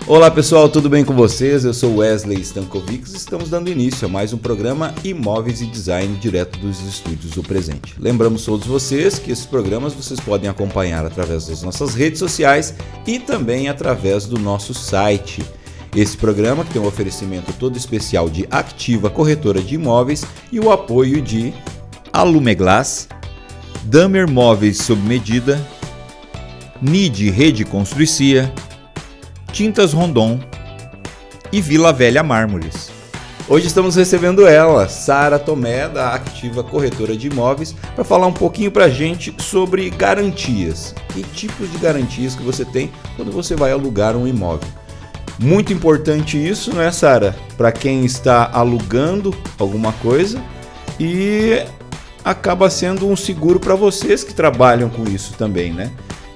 Olá pessoal, tudo bem com vocês? Eu sou Wesley Stankovics e estamos dando início a mais um programa Imóveis e Design direto dos estúdios do Presente. Lembramos todos vocês que esses programas vocês podem acompanhar através das nossas redes sociais e também através do nosso site. Esse programa que tem um oferecimento todo especial de Activa Corretora de Imóveis e o apoio de Alumeglass, Damer Móveis sob medida, NID Rede Construcia, Tintas Rondon e Vila Velha Mármores. Hoje estamos recebendo ela, Sara Tomé, da Activa Corretora de Imóveis, para falar um pouquinho para a gente sobre garantias. Que tipos de garantias que você tem quando você vai alugar um imóvel? Muito importante isso, não é, Sara? Para quem está alugando alguma coisa e acaba sendo um seguro para vocês que trabalham com isso também, né?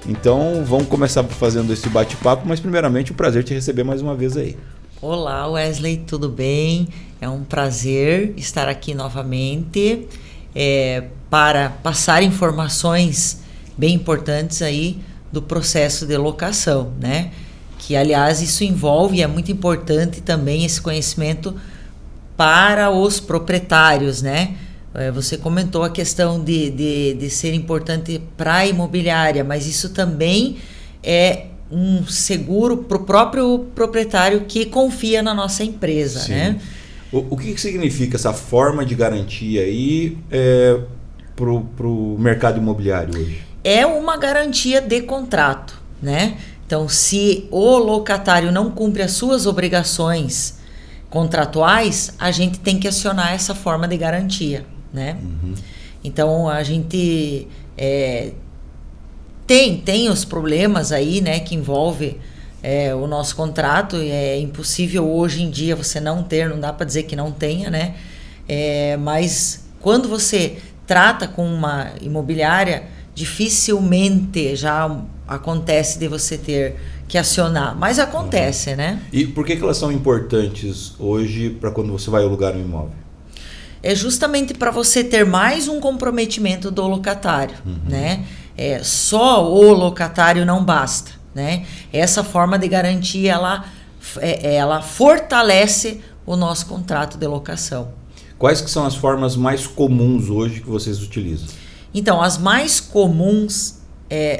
Então vamos começar fazendo esse bate-papo, mas primeiramente um prazer te receber mais uma vez aí. Olá Wesley, tudo bem? É um prazer estar aqui novamente para passar informações bem importantes aí do processo de locação, né? Que aliás isso envolve e é muito importante também esse conhecimento para os proprietários, né? Você comentou a questão de ser importante para a imobiliária, mas isso também é um seguro para o próprio proprietário que confia na nossa empresa. Sim. Né? O que significa essa forma de garantia aí para o mercado imobiliário hoje? É uma garantia de contrato, né? Então, se o locatário não cumpre as suas obrigações contratuais, a gente tem que acionar essa forma de garantia. Né? Uhum. Então a gente tem os problemas aí, né, que envolve o nosso contrato. É impossível hoje em dia você não ter, não dá para dizer que não tenha, né? Mas quando você trata com uma imobiliária, dificilmente já acontece de você ter que acionar, mas acontece, né? E por que elas são importantes hoje para quando você vai alugar um imóvel? É justamente para você ter mais um comprometimento do locatário, né? Só o locatário não basta, né? Essa forma de garantia, ela fortalece o nosso contrato de locação. Quais que são as formas mais comuns hoje que vocês utilizam? Então, as mais comuns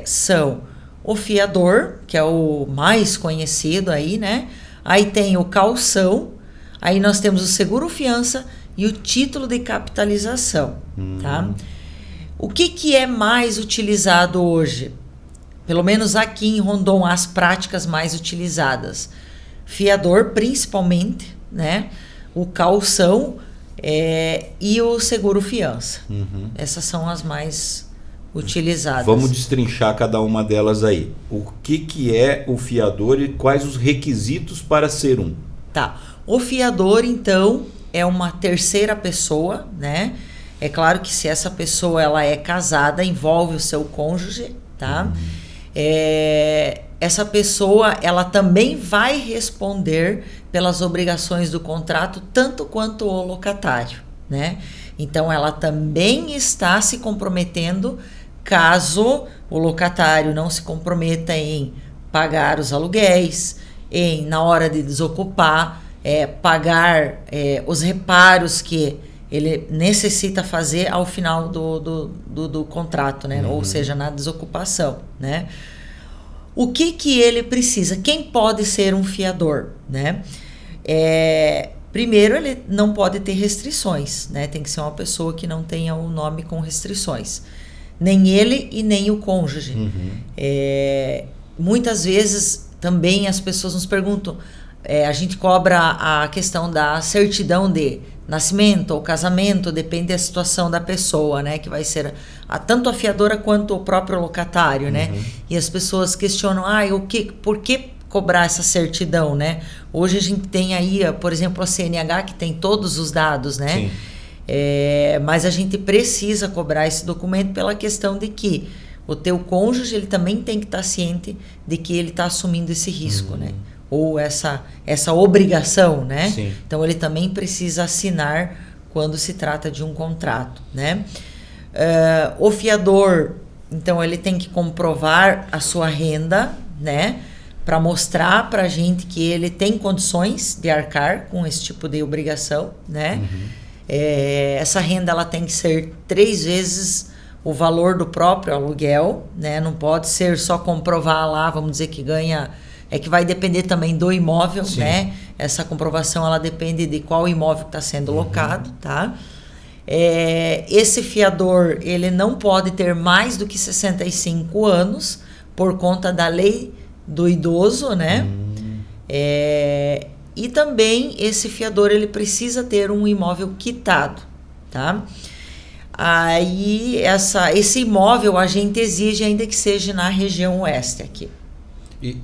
são o fiador, que é o mais conhecido aí, né? Aí tem o calção, aí nós temos o seguro-fiança e o título de capitalização, tá? O que é mais utilizado hoje? Pelo menos aqui em Rondon, as práticas mais utilizadas. Fiador, principalmente, né? O calção e o seguro-fiança. Essas são as mais utilizadas. Vamos destrinchar cada uma delas aí. O que é o fiador e quais os requisitos para ser um? Tá. O fiador, então, é uma terceira pessoa, né? É claro que se essa pessoa ela é casada, envolve o seu cônjuge, tá? Essa pessoa ela também vai responder pelas obrigações do contrato, tanto quanto o locatário, né? Então ela também está se comprometendo caso o locatário não se comprometa em pagar os aluguéis, na hora de desocupar, pagar os reparos que ele necessita fazer ao final do contrato, né? Ou seja, na desocupação, né? O que ele precisa? Quem pode ser um fiador, né? Primeiro, ele não pode ter restrições, né? Tem que ser uma pessoa que não tenha o nome com restrições. Nem ele e nem o cônjuge. Muitas vezes também as pessoas nos perguntam, a gente cobra a questão da certidão de nascimento ou casamento, depende da situação da pessoa, né? Que vai ser tanto a fiadora quanto o próprio locatário, né? E as pessoas questionam, por que cobrar essa certidão, né? Hoje a gente tem aí, por exemplo, a CNH que tem todos os dados, né? Sim. Mas a gente precisa cobrar esse documento pela questão de que o teu cônjuge ele também tem que estar ciente de que ele está assumindo esse risco, né? Ou essa obrigação, né? Sim. Então ele também precisa assinar quando se trata de um contrato, né? O fiador, então ele tem que comprovar a sua renda, né? para mostrar para a gente que ele tem condições de arcar com esse tipo de obrigação, né? Essa renda ela tem que ser 3 vezes o valor do próprio aluguel, né? Não pode ser só comprovar lá, vamos dizer que ganha... É que vai depender também do imóvel, Sim. né? Essa comprovação ela depende de qual imóvel está sendo locado, tá? Esse fiador ele não pode ter mais do que 65 anos por conta da lei do idoso, né? E também esse fiador ele precisa ter um imóvel quitado, tá? Aí esse imóvel a gente exige ainda que seja na região oeste aqui. E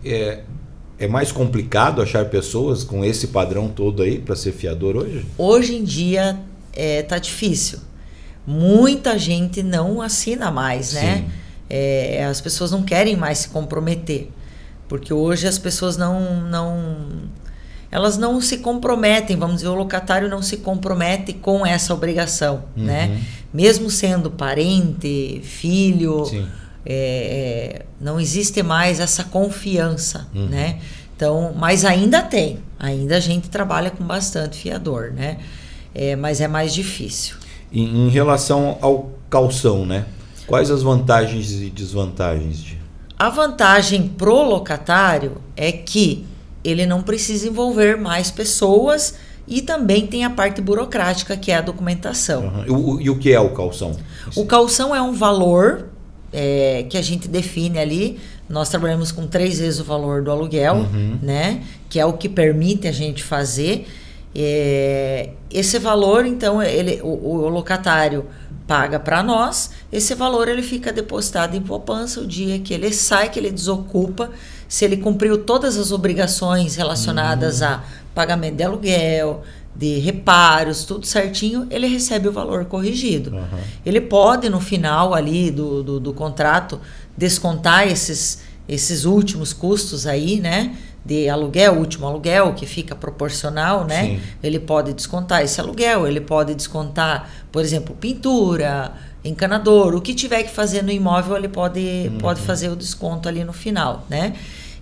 é mais complicado achar pessoas com esse padrão todo aí para ser fiador hoje? Hoje em dia tá difícil. Muita gente não assina mais, né? As pessoas não querem mais se comprometer. Porque hoje as pessoas elas não se comprometem, vamos dizer, o locatário não se compromete com essa obrigação, né? Mesmo sendo parente, filho, não existe mais essa confiança, né? Então, mas ainda a gente trabalha com bastante fiador, né? Mas é mais difícil. Em relação ao calção, né? Quais as vantagens e desvantagens? A vantagem pro locatário é que ele não precisa envolver mais pessoas e também tem a parte burocrática, que é a documentação. E o que é o calção? O calção é um valor que a gente define ali. Nós trabalhamos com 3 vezes o valor do aluguel, né? Que é o que permite a gente fazer. Esse valor, então, o locatário paga para nós. Esse valor ele fica depositado em poupança o dia que ele sai, que ele desocupa. Se ele cumpriu todas as obrigações relacionadas a pagamento de aluguel, de reparos, tudo certinho, ele recebe o valor corrigido. Ele pode, no final ali do contrato, descontar esses últimos custos aí, né? De aluguel, último aluguel, que fica proporcional, né? Sim. Ele pode descontar esse aluguel, ele pode descontar, por exemplo, pintura, encanador, o que tiver que fazer no imóvel, ele pode fazer o desconto ali no final, né?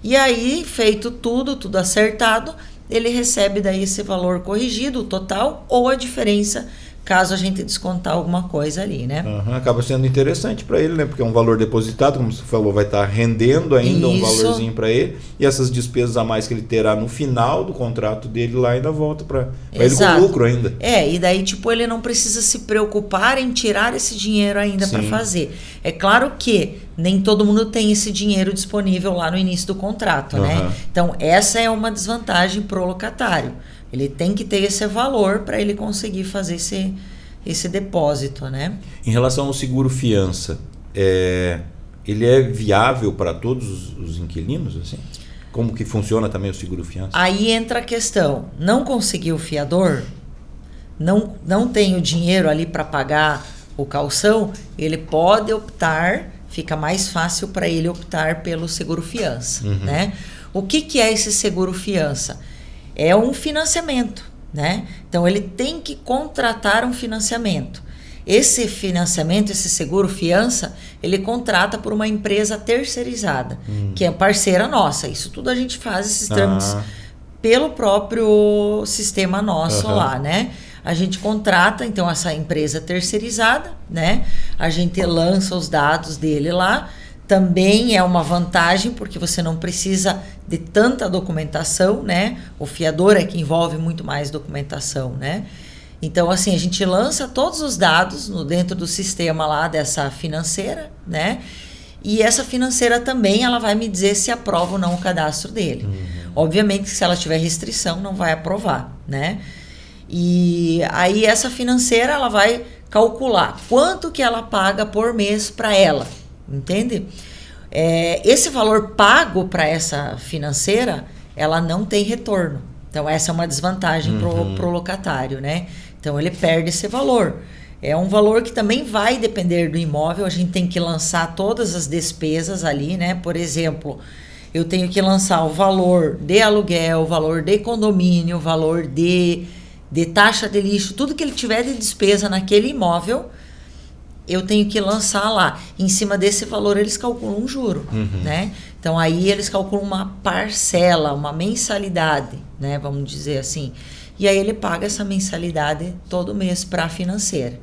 E aí, feito tudo acertado, ele recebe daí esse valor corrigido, o total, ou a diferença, caso a gente descontar alguma coisa ali, né? Acaba sendo interessante para ele, né? Porque é um valor depositado, como você falou, vai estar rendendo ainda um valorzinho para ele, e essas despesas a mais que ele terá no final do contrato dele lá ainda volta para ele com lucro ainda. E daí tipo ele não precisa se preocupar em tirar esse dinheiro ainda para fazer. É claro que nem todo mundo tem esse dinheiro disponível lá no início do contrato, né? Então essa é uma desvantagem pro locatário. Ele tem que ter esse valor para ele conseguir fazer esse depósito, né? Em relação ao seguro fiança, ele é viável para todos os inquilinos, assim? Como que funciona também o seguro fiança? Aí entra a questão, não conseguiu o fiador, não tem o dinheiro ali para pagar o calção, ele pode optar, fica mais fácil para ele optar pelo seguro fiança, né? O que é esse seguro fiança? É um financiamento, né? Então ele tem que contratar um financiamento. Esse financiamento, esse seguro fiança, ele contrata por uma empresa terceirizada, que é parceira nossa. Isso tudo a gente faz, esses trâmites, pelo próprio sistema nosso lá, né? A gente contrata, então, essa empresa terceirizada, né? A gente lança os dados dele lá. Também é uma vantagem, porque você não precisa de tanta documentação, né? O fiador é que envolve muito mais documentação, né? Então, assim, a gente lança todos os dados dentro do sistema lá dessa financeira, né? E essa financeira também, ela vai me dizer se aprova ou não o cadastro dele. Obviamente que se ela tiver restrição, não vai aprovar, né? E aí essa financeira, ela vai calcular quanto que ela paga por mês para ela. Entende? Esse valor pago para essa financeira, ela não tem retorno. Então, essa é uma desvantagem pro locatário, né? Então, ele perde esse valor. É um valor que também vai depender do imóvel. A gente tem que lançar todas as despesas ali, né? Por exemplo, eu tenho que lançar o valor de aluguel, o valor de condomínio, o valor de taxa de lixo, tudo que ele tiver de despesa naquele imóvel. eu tenho que lançar lá. Em cima desse valor, eles calculam um juro, né? Então, aí eles calculam uma parcela, uma mensalidade, né? Vamos dizer assim. E aí ele paga essa mensalidade todo mês para a financeira.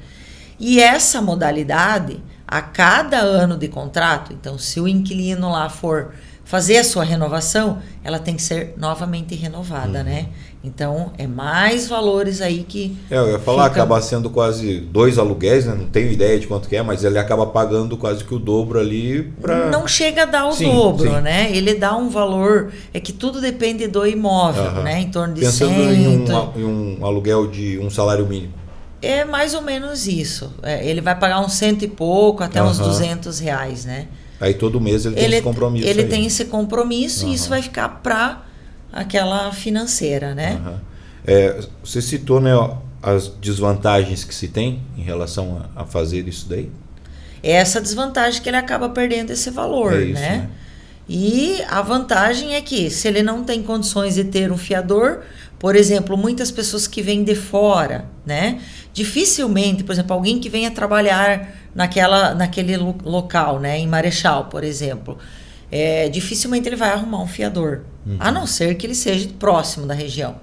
E essa modalidade, a cada ano de contrato, então, se o inquilino lá for fazer a sua renovação, ela tem que ser novamente renovada, né? Então, é mais valores aí que... eu ia falar, acaba sendo quase 2 aluguéis, né? Não tenho ideia de quanto que é, mas ele acaba pagando quase que o dobro ali para... Não chega a dar o dobro, né? Ele dá um valor... É que tudo depende do imóvel, né? Em torno de Pensando em um aluguel de um salário mínimo. É mais ou menos isso. Ele vai pagar uns 100 e pouco, até uns R$200, né? Aí todo mês ele tem esse compromisso. Ele tem esse compromisso e isso vai ficar para aquela financeira, né? Você citou, né, as desvantagens que se tem em relação a fazer isso daí? É essa desvantagem que ele acaba perdendo esse valor, isso, né? E a vantagem é que se ele não tem condições de ter um fiador, por exemplo, muitas pessoas que vêm de fora, né? Dificilmente, por exemplo, alguém que venha trabalhar naquele local, né? Em Marechal, por exemplo, dificilmente ele vai arrumar um fiador, a não ser que ele seja próximo da região,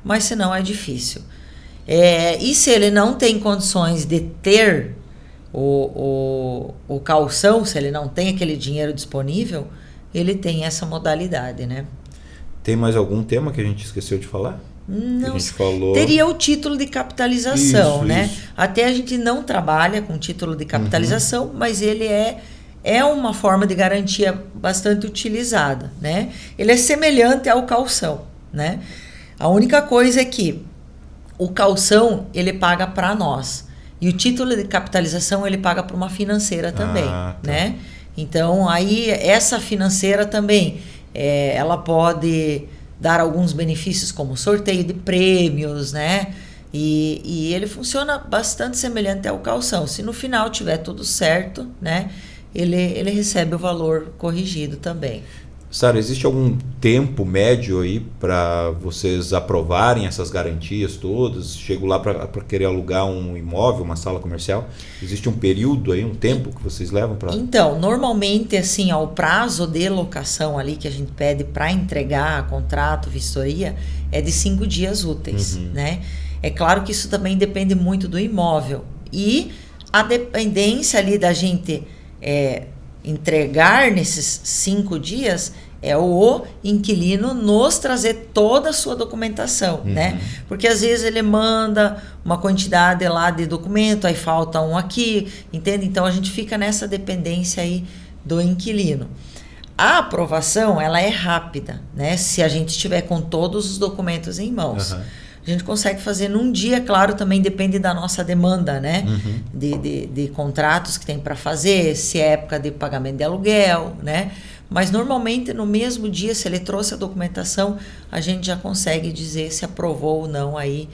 mas senão é difícil. E se ele não tem condições de ter o calção, se ele não tem aquele dinheiro disponível, ele tem essa modalidade, né? Tem mais algum tema que a gente esqueceu de falar? Não, a gente falou... Teria o título de capitalização, né? Isso. Até a gente não trabalha com título de capitalização, mas ele é uma forma de garantia bastante utilizada, né? Ele é semelhante ao calção, né? A única coisa é que o calção ele paga para nós e o título de capitalização ele paga para uma financeira também, né? Então aí essa financeira também ela pode dar alguns benefícios como sorteio de prêmios, né? E ele funciona bastante semelhante ao calção. Se no final tiver tudo certo, né? Ele recebe o valor corrigido também. Sara, existe algum tempo médio aí para vocês aprovarem essas garantias todas? Chego lá para querer alugar um imóvel, uma sala comercial. Existe um período aí, um tempo que vocês levam para... Então, normalmente, assim, o prazo de locação ali que a gente pede para entregar contrato, vistoria, é de 5 dias úteis, né? É claro que isso também depende muito do imóvel. E a dependência ali da gente entregar nesses 5 dias é o inquilino nos trazer toda a sua documentação, né? Porque às vezes ele manda uma quantidade lá de documento, aí falta um aqui, entende? Então a gente fica nessa dependência aí do inquilino. A aprovação, ela é rápida, né? Se a gente estiver com todos os documentos em mãos. A gente consegue fazer num dia, claro, também depende da nossa demanda, né? De contratos que tem para fazer, se é época de pagamento de aluguel, né? Mas normalmente no mesmo dia, se ele trouxe a documentação, a gente já consegue dizer se aprovou ou não aí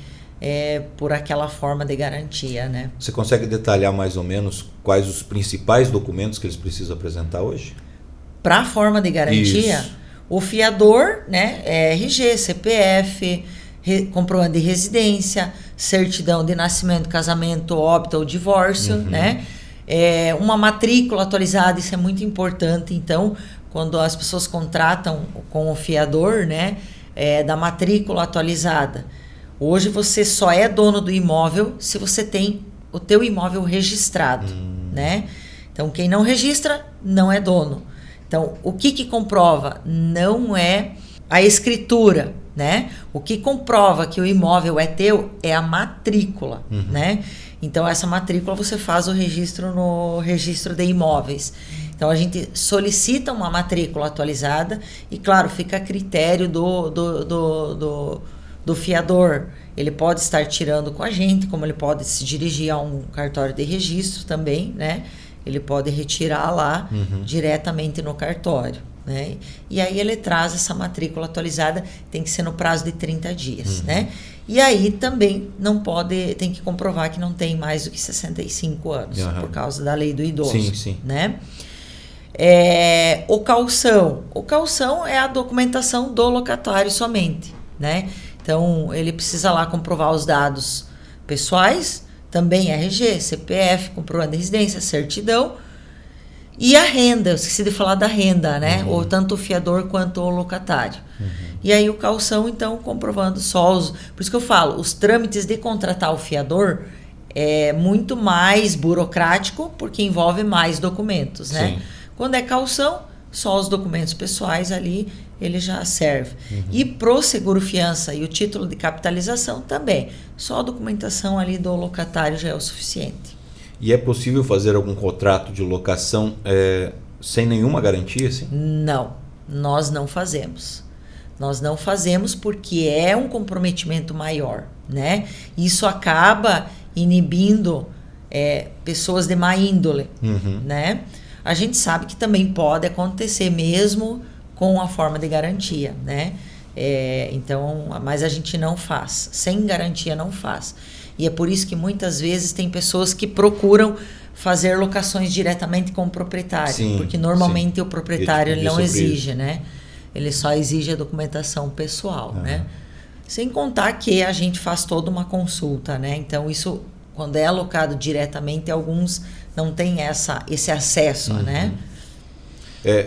por aquela forma de garantia, né? Você consegue detalhar mais ou menos quais os principais documentos que eles precisam apresentar hoje? Para a forma de garantia, o fiador, né? RG, CPF, comprovante de residência, certidão de nascimento, casamento, óbito ou divórcio, né? Uma matrícula atualizada, isso é muito importante. Então, quando as pessoas contratam com o fiador, né? Da matrícula atualizada. Hoje você só é dono do imóvel se você tem o teu imóvel registrado, né? Então, quem não registra, não é dono. Então, o que comprova? Não é a escritura, né? O que comprova que o imóvel é teu é a matrícula, né? Então, essa matrícula você faz o registro no registro de imóveis. Então, a gente solicita uma matrícula atualizada e, claro, fica a critério do fiador. Ele pode estar tirando com a gente, como ele pode se dirigir a um cartório de registro também, né? Ele pode retirar lá diretamente no cartório, né? E aí ele traz essa matrícula atualizada, tem que ser no prazo de 30 dias, né? E aí também não pode, tem que comprovar que não tem mais do que 65 anos, por causa da lei do idoso, né? O calção é a documentação do locatário somente, né? Então ele precisa lá comprovar os dados pessoais, também RG, CPF, comprovante de residência, certidão. E a renda, eu esqueci de falar da renda, né? Ou tanto o fiador quanto o locatário. E aí o calção, então, comprovando só os... Por isso que eu falo, os trâmites de contratar o fiador é muito mais burocrático, porque envolve mais documentos, né? Sim. Quando é calção, só os documentos pessoais ali, ele já serve. E pro seguro fiança e o título de capitalização também. Só a documentação ali do locatário já é o suficiente. E é possível fazer algum contrato de locação sem nenhuma garantia, assim? Não, nós não fazemos. Nós não fazemos porque é um comprometimento maior, né? Isso acaba inibindo pessoas de má índole, né? A gente sabe que também pode acontecer mesmo com a forma de garantia, né? Então, mas a gente não faz. Sem garantia não faz. E é por isso que muitas vezes tem pessoas que procuram fazer locações diretamente com o proprietário. Sim, porque normalmente sim. o proprietário ele não exige, isso. né? Ele só exige a documentação pessoal, né? Sem contar que a gente faz toda uma consulta, né? Então isso, quando é alocado diretamente, alguns não têm esse acesso, né?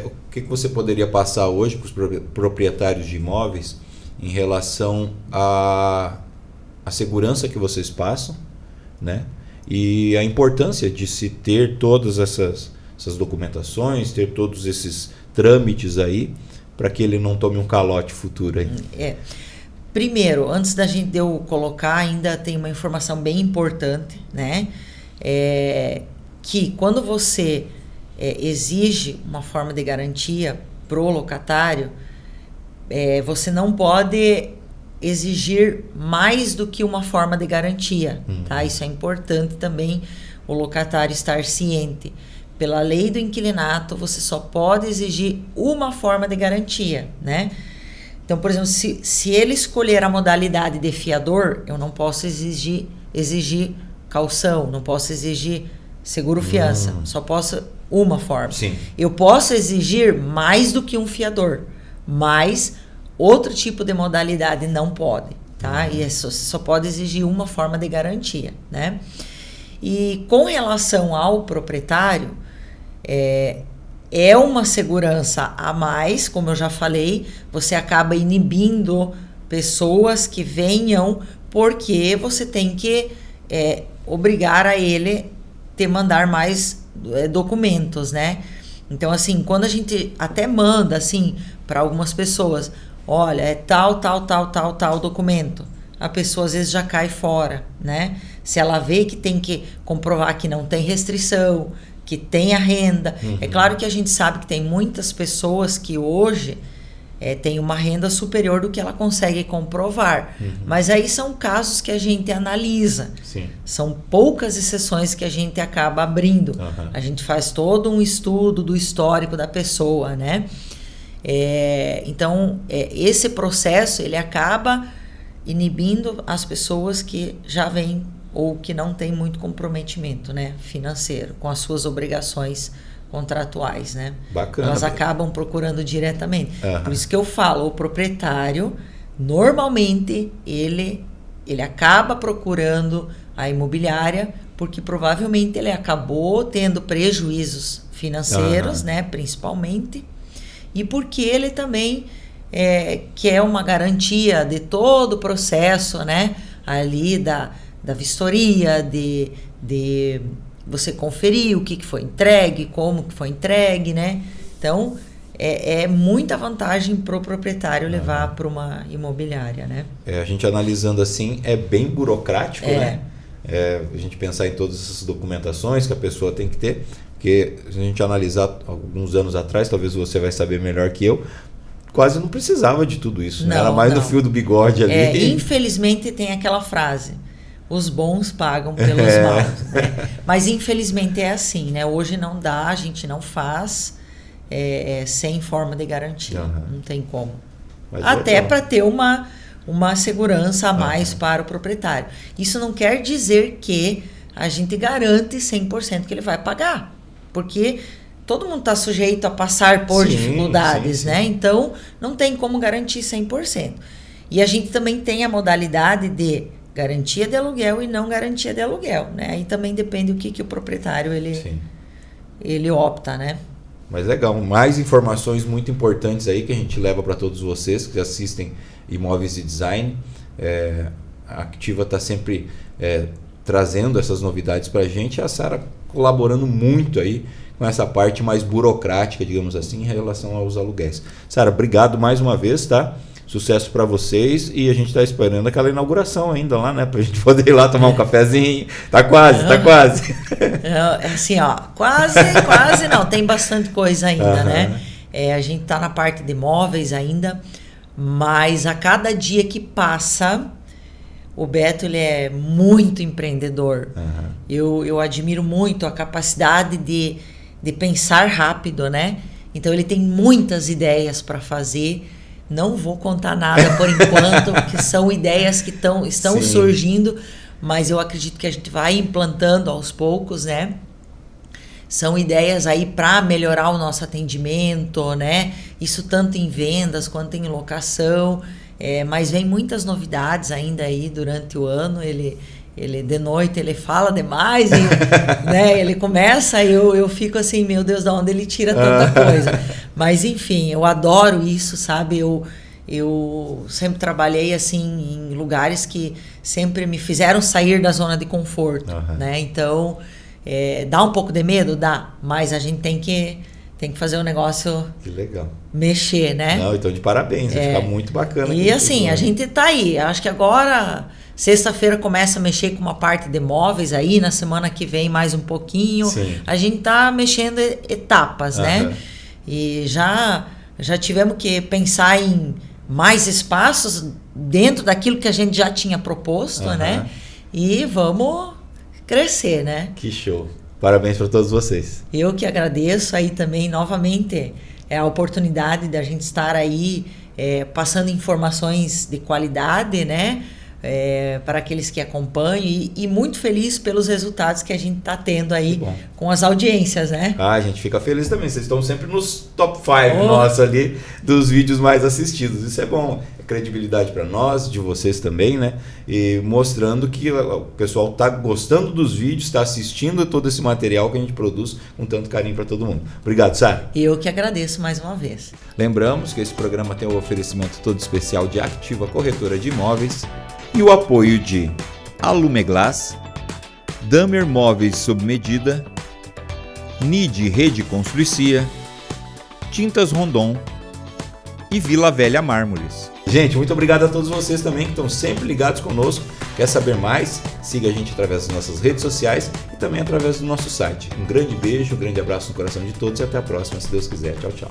O que você poderia passar hoje para os proprietários de imóveis em relação à segurança que vocês passam, né? E a importância de se ter todas essas documentações, ter todos esses trâmites aí, para que ele não tome um calote futuro aí. Primeiro, antes de eu colocar, ainda tem uma informação bem importante, né? Que quando você exige uma forma de garantia pro locatário, você não pode exigir mais do que uma forma de garantia, tá? Isso é importante também o locatário estar ciente. Pela lei do inquilinato, você só pode exigir uma forma de garantia, né? Então, por exemplo, se ele escolher a modalidade de fiador, eu não posso exigir calção, não posso exigir seguro fiança, só posso uma forma. Sim. Eu posso exigir mais do que um fiador, mas outro tipo de modalidade não pode, tá? E você só pode exigir uma forma de garantia, né? E com relação ao proprietário, é uma segurança a mais, como eu já falei, você acaba inibindo pessoas que venham, porque você tem que obrigar a ele a mandar mais documentos, né? Então, assim, quando a gente até manda, assim, para algumas pessoas, olha, é tal documento, a pessoa às vezes já cai fora, né? Se ela vê que tem que comprovar que não tem restrição, que tem a renda. É claro que a gente sabe que tem muitas pessoas que hoje têm uma renda superior do que ela consegue comprovar. Mas aí são casos que a gente analisa. Sim. São poucas exceções que a gente acaba abrindo. A gente faz todo um estudo do histórico da pessoa, né? Então, esse processo ele acaba inibindo as pessoas que já vêm ou que não têm muito comprometimento, né, financeiro com as suas obrigações contratuais, né? Bacana. Elas acabam procurando diretamente. Por isso que eu falo, o proprietário, normalmente, ele acaba procurando a imobiliária porque provavelmente ele acabou tendo prejuízos financeiros, né, principalmente, e porque ele também quer uma garantia de todo o processo, né, ali da vistoria, de você conferir o que foi entregue, como que foi entregue, né? Então, é muita vantagem para o proprietário levar para uma imobiliária, né? A gente analisando assim, é bem burocrático, né? A gente pensar em todas essas documentações que a pessoa tem que ter, porque se a gente analisar alguns anos atrás, talvez você vai saber melhor que eu, quase não precisava de tudo isso, né? Era mais no fio do bigode ali. Infelizmente tem aquela frase, os bons pagam pelos maus, né? Mas infelizmente é assim, né? Hoje não dá, a gente não faz sem forma de garantia, não tem como. Mas até para ter uma segurança a mais para o proprietário. Isso não quer dizer que a gente garante 100% que ele vai pagar, porque todo mundo está sujeito a passar por dificuldades, né? Então, não tem como garantir 100%. E a gente também tem a modalidade de garantia de aluguel e não garantia de aluguel, né? Aí também depende do que o proprietário ele opta, né? Mas legal, mais informações muito importantes aí que a gente leva para todos vocês que assistem Imóveis e Design. A Activa está sempre trazendo essas novidades para a gente, a Sara colaborando muito aí com essa parte mais burocrática, digamos assim, em relação aos aluguéis. Sara, obrigado mais uma vez, tá? Sucesso para vocês, e a gente está esperando aquela inauguração ainda lá, né? Pra gente poder ir lá tomar um cafezinho. Tá quase. Assim, ó, quase não. Tem bastante coisa ainda, né? A gente tá na parte de imóveis ainda, mas a cada dia que passa, o Beto, ele é muito empreendedor. Eu admiro muito a capacidade de pensar rápido, né? Então, ele tem muitas ideias para fazer. Não vou contar nada por enquanto, que são ideias que estão surgindo, mas eu acredito que a gente vai implantando aos poucos, né? São ideias aí para melhorar o nosso atendimento, né? Isso tanto em vendas quanto em locação, mas vem muitas novidades ainda aí durante o ano. Ele de noite ele fala demais, né? Ele começa e eu fico assim, meu Deus, de onde ele tira tanta coisa? Mas enfim, eu adoro isso, sabe? Eu sempre trabalhei assim em lugares que sempre me fizeram sair da zona de conforto, né? Então, dá um pouco de medo? Dá, mas a gente tem que fazer o negócio que legal. Mexer, né? Não, então de parabéns, vai ficar muito bacana. E assim, a gente tá aí, acho que agora... Sexta-feira começa a mexer com uma parte de imóveis aí, na semana que vem mais um pouquinho. Sim. A gente tá mexendo etapas, né? E já tivemos que pensar em mais espaços dentro daquilo que a gente já tinha proposto, né? E vamos crescer, né? Que show. Parabéns para todos vocês. Eu que agradeço aí também, novamente, a oportunidade da gente estar aí passando informações de qualidade, né? Para aqueles que acompanham e muito feliz pelos resultados que a gente está tendo aí com as audiências, né? A gente fica feliz também, vocês estão sempre nos top 5 nossos ali dos vídeos mais assistidos, isso é bom, é credibilidade para nós, de vocês também, né? E mostrando que o pessoal está gostando dos vídeos, está assistindo todo esse material que a gente produz com tanto carinho para todo mundo. Obrigado, Sara. Eu que agradeço mais uma vez. Lembramos que esse programa tem o oferecimento todo especial de Activa Corretora de Imóveis e o apoio de Alumeglass, Damer Móveis sob medida, NID Rede Construcia, Tintas Rondon e Vila Velha Mármores. Gente, muito obrigado a todos vocês também que estão sempre ligados conosco. Quer saber mais? Siga a gente através das nossas redes sociais e também através do nosso site. Um grande beijo, um grande abraço no coração de todos e até a próxima, se Deus quiser. Tchau, tchau.